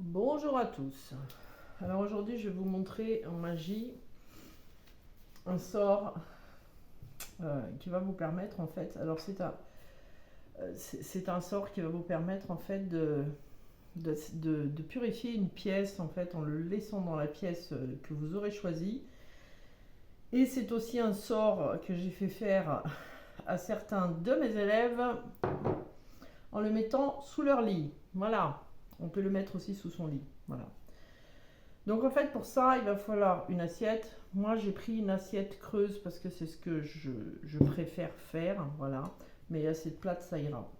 Bonjour à tous. Alors aujourd'hui, je vais vous montrer en magie un sort qui va vous permettre en fait. Alors c'est un sort qui va vous permettre en fait de purifier une pièce en fait en le laissant dans la pièce que vous aurez choisie. Et c'est aussi un sort que j'ai fait faire à certains de mes élèves en le mettant sous leur lit. Voilà. On peut le mettre aussi sous son lit. Voilà. Donc en fait pour ça il va falloir une assiette. Moi j'ai pris une assiette creuse parce que c'est ce que je préfère faire, voilà. Mais assiette plate ça ira.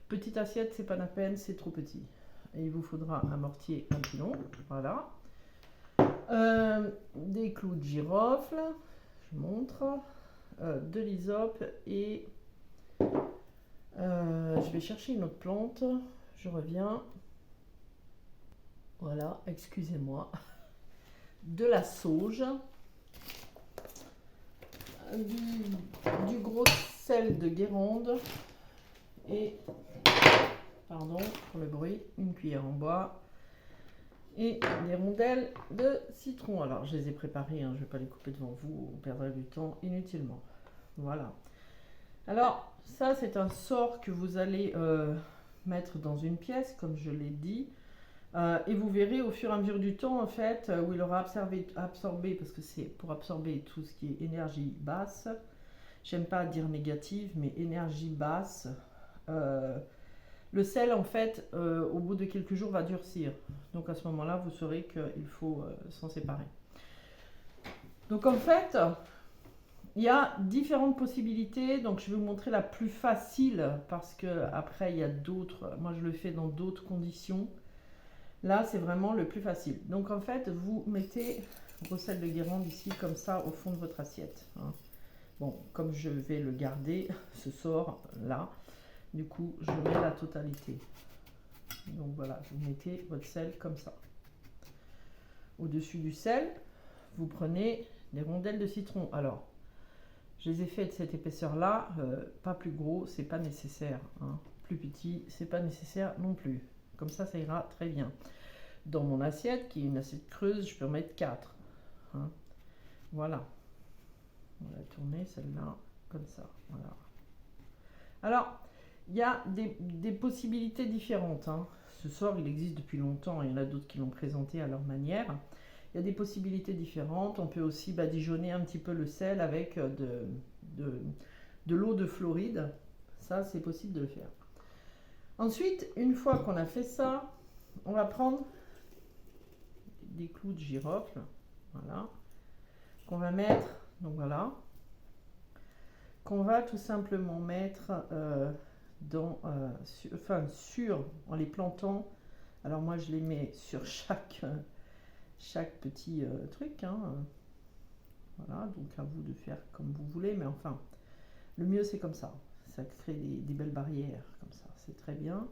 Petite assiette c'est pas la peine, c'est trop petit. Et il vous faudra un mortier, un pilon, voilà. Des clous de girofle, je montre. De l'hysope et je vais chercher une autre plante, je reviens. Voilà, excusez-moi. De la sauge, du gros sel de Guérande et, pardon pour le bruit, une cuillère en bois et des rondelles de citron. Alors je les ai préparées, hein, je ne vais pas les couper devant vous, on perdrait du temps inutilement. Voilà. Alors ça c'est un sort que vous allez mettre dans une pièce comme je l'ai dit. Et vous verrez au fur et à mesure du temps en fait où il aura absorbé parce que c'est pour absorber tout ce qui est énergie basse, j'aime pas dire négative mais énergie basse, le sel en fait au bout de quelques jours va durcir, donc à ce moment là vous saurez qu'il faut s'en séparer. Donc en fait il y a différentes possibilités, donc je vais vous montrer la plus facile parce que après il y a d'autres, moi je le fais dans d'autres conditions. Là, c'est vraiment le plus facile. Donc, en fait, vous mettez vos sels de Guérande ici, comme ça, au fond de votre assiette. Hein. Bon, comme je vais le garder, ce sort là, du coup, je mets la totalité. Donc, voilà, vous mettez votre sel comme ça. Au-dessus du sel, vous prenez des rondelles de citron. Alors, je les ai fait de cette épaisseur-là, pas plus gros, c'est pas nécessaire. Hein. Plus petit, c'est pas nécessaire non plus. Comme ça ira très bien. Dans mon assiette, qui est une assiette creuse, je peux en mettre 4. Hein. Voilà. On va tourner celle-là comme ça. Voilà. Alors, il y a des possibilités différentes. Hein. Ce sort, il existe depuis longtemps. Il y en a d'autres qui l'ont présenté à leur manière. Il y a des possibilités différentes. On peut aussi badigeonner un petit peu le sel avec de l'eau de Floride. Ça, c'est possible de le faire. Ensuite, une fois qu'on a fait ça, on va prendre des clous de girofle, voilà, qu'on va mettre, donc voilà, qu'on va tout simplement mettre en les plantant. Alors moi je les mets sur chaque petit truc, hein. Voilà, donc à vous de faire comme vous voulez, mais enfin, le mieux c'est comme ça crée des belles barrières, comme ça, c'est très bien.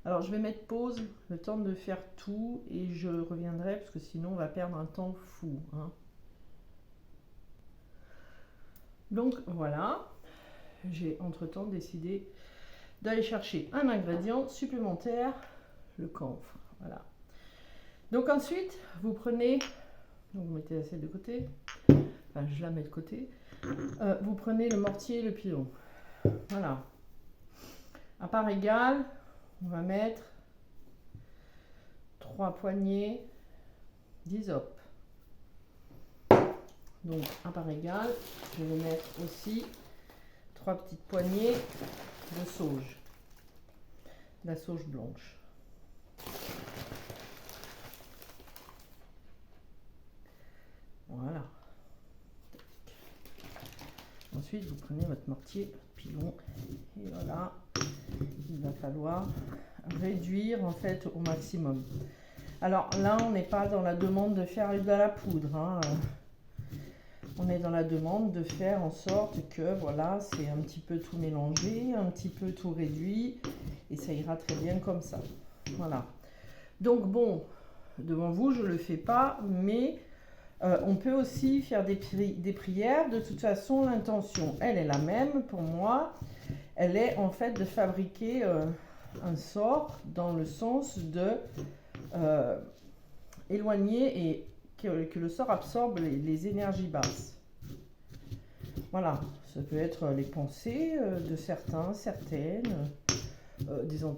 Alors je vais mettre pause, le temps de faire tout, et je reviendrai, parce que sinon on va perdre un temps fou. Hein. Donc voilà, j'ai entre-temps décidé d'aller chercher un ingrédient supplémentaire, le camphre. Voilà. Donc ensuite, vous prenez, donc vous mettez l'assiette de côté, enfin je la mets de côté, vous prenez le mortier et le pilon. Voilà. À part égale, on va mettre 3 poignées d'hysope. Donc à part égale, je vais mettre aussi 3 petites poignées de sauge, la sauge blanche. Voilà. Ensuite, vous prenez votre mortier, pilon, et voilà, il va falloir réduire en fait au maximum. Alors là, on n'est pas dans la demande de faire de la poudre. Hein. On est dans la demande de faire en sorte que voilà, c'est un petit peu tout mélangé, un petit peu tout réduit, et ça ira très bien comme ça. Voilà. Donc bon, devant vous, je ne le fais pas, mais on peut aussi faire des prières. De toute façon, l'intention, elle est la même pour moi. Elle est en fait de fabriquer un sort dans le sens de éloigner et que le sort absorbe les énergies basses. Voilà, ça peut être les pensées de certains, certaines,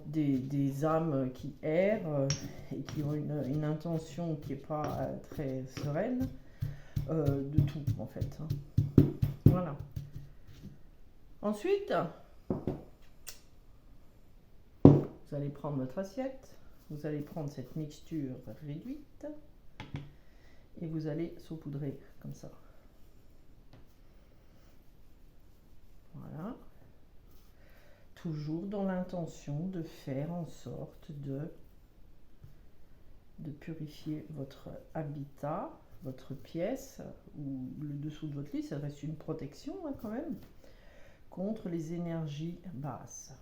des âmes qui errent et qui ont une intention qui n'est pas très sereine, de tout en fait. Hein. Voilà. Ensuite, vous allez prendre votre assiette, vous allez prendre cette mixture réduite et vous allez saupoudrer comme ça. Voilà. Toujours dans l'intention de faire en sorte de purifier votre habitat, votre pièce ou le dessous de votre lit. Ça reste une protection hein, quand même contre les énergies basses.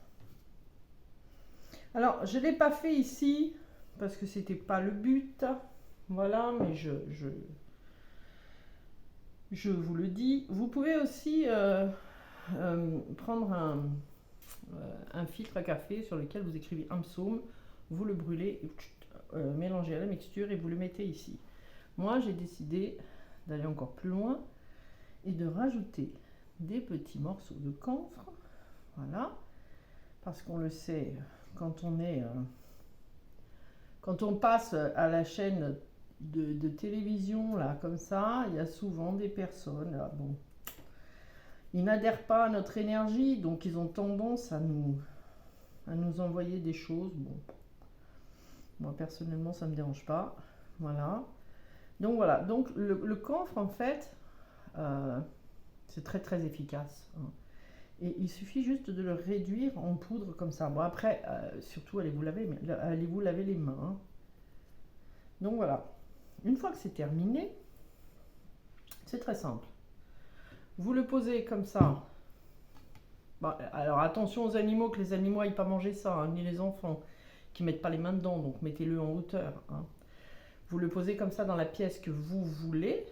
Alors, je ne l'ai pas fait ici parce que c'était pas le but. Voilà, mais je vous le dis. Vous pouvez aussi prendre un filtre à café sur lequel vous écrivez un psaume, vous le brûlez, mélangez à la mixture et vous le mettez ici. Moi, j'ai décidé d'aller encore plus loin et de rajouter des petits morceaux de camphre. Voilà, parce qu'on le sait, quand on passe à la chaîne de télévision, là, comme ça, il y a souvent des personnes, là, bon, ils n'adhèrent pas à notre énergie, donc ils ont tendance à nous envoyer des choses. Bon, moi personnellement, ça ne me dérange pas. Voilà. Donc voilà, donc le camphre, en fait, c'est très très efficace. Hein. Et il suffit juste de le réduire en poudre comme ça. Bon après, surtout allez-vous laver les mains. Hein. Donc voilà. Une fois que c'est terminé, c'est très simple. Vous le posez comme ça. Bon, alors attention aux animaux, que les animaux n'aillent pas manger ça, hein, ni les enfants, qui ne mettent pas les mains dedans, donc mettez-le en hauteur. Hein. Vous le posez comme ça dans la pièce que vous voulez,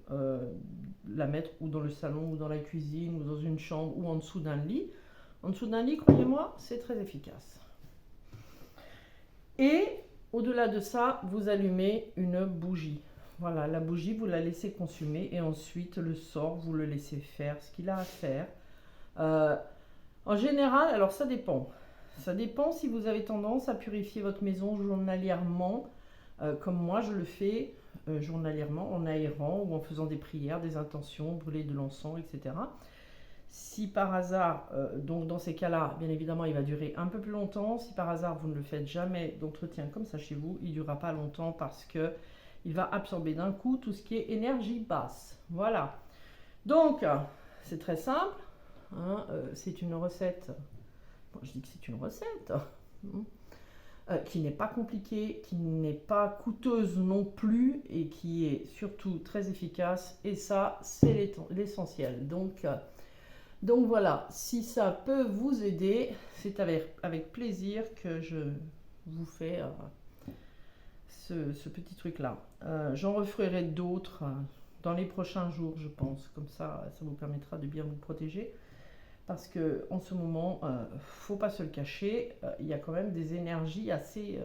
la mettre ou dans le salon, ou dans la cuisine, ou dans une chambre, ou en dessous d'un lit. En dessous d'un lit, croyez-moi, c'est très efficace. Et au-delà de ça, vous allumez une bougie. Voilà, la bougie, vous la laissez consumer et ensuite le sort, vous le laissez faire ce qu'il a à faire. En général, alors ça dépend. Ça dépend si vous avez tendance à purifier votre maison journalièrement, comme moi je le fais journalièrement, en aérant ou en faisant des prières, des intentions, brûler de l'encens, etc. Si par hasard, donc dans ces cas-là, bien évidemment, il va durer un peu plus longtemps. Si par hasard, vous ne le faites jamais d'entretien comme ça chez vous, il ne durera pas longtemps parce que il va absorber d'un coup tout ce qui est énergie basse. Voilà. Donc, c'est très simple. Hein, c'est une recette. Bon, je dis que c'est une recette. Qui n'est pas compliquée, qui n'est pas coûteuse non plus et qui est surtout très efficace. Et ça, c'est l'essentiel. Donc voilà, si ça peut vous aider, c'est avec plaisir que je vous fais ce petit truc-là. J'en referai d'autres dans les prochains jours, je pense. Comme ça vous permettra de bien vous protéger. Parce que en ce moment, faut pas se le cacher, il y a quand même des énergies assez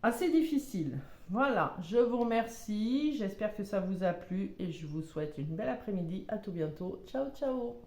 difficiles. Voilà, je vous remercie, j'espère que ça vous a plu et je vous souhaite une belle après-midi. À tout bientôt. Ciao, ciao.